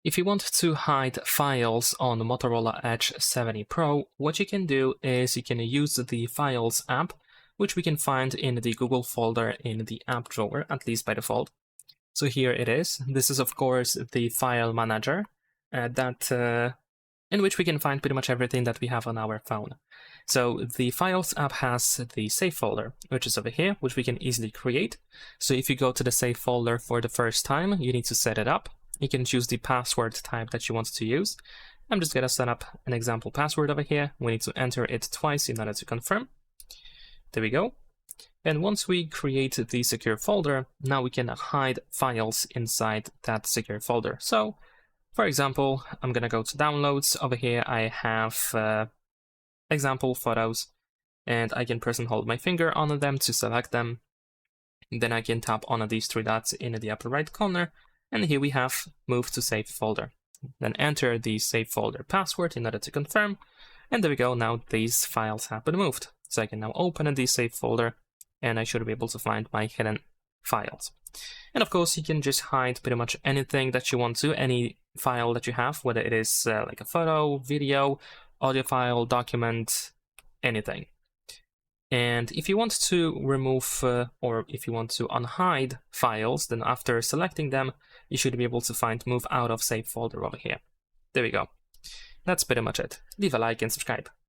If you want to hide files on the Motorola Edge 70 Pro, what you can do is you can use the Files app, which we can find in the Google folder in the app drawer, at least by default. So here it is. This is, of course, the file manager in which we can find pretty much everything that we have on our phone. So the Files app has the Save folder, which is over here, which we can easily create. So if you go to the Save folder for the first time, you need to set it up. You can choose the password type that you want to use. I'm just going to set up an example password over here. We need to enter it twice in order to confirm. There we go. And once we create the secure folder, now we can hide files inside that secure folder. So, for example, I'm going to go to Downloads. Over here I have example photos, and I can press and hold my finger on them to select them. Then I can tap on these three dots in the upper right corner, and here we have Move to Save Folder. Then enter the Save Folder password in order to confirm, and there we go. Now these files have been moved. So I can now open the Save Folder, and I should be able to find my hidden files. And of course, you can just hide pretty much anything that you want to, any file that you have, whether it is like a photo, video, audio file, document, anything. And if you want to remove or if you want to unhide files, then after selecting them, you should be able to find Move Out of Save Folder over here. There we go. That's pretty much it. Leave a like and subscribe.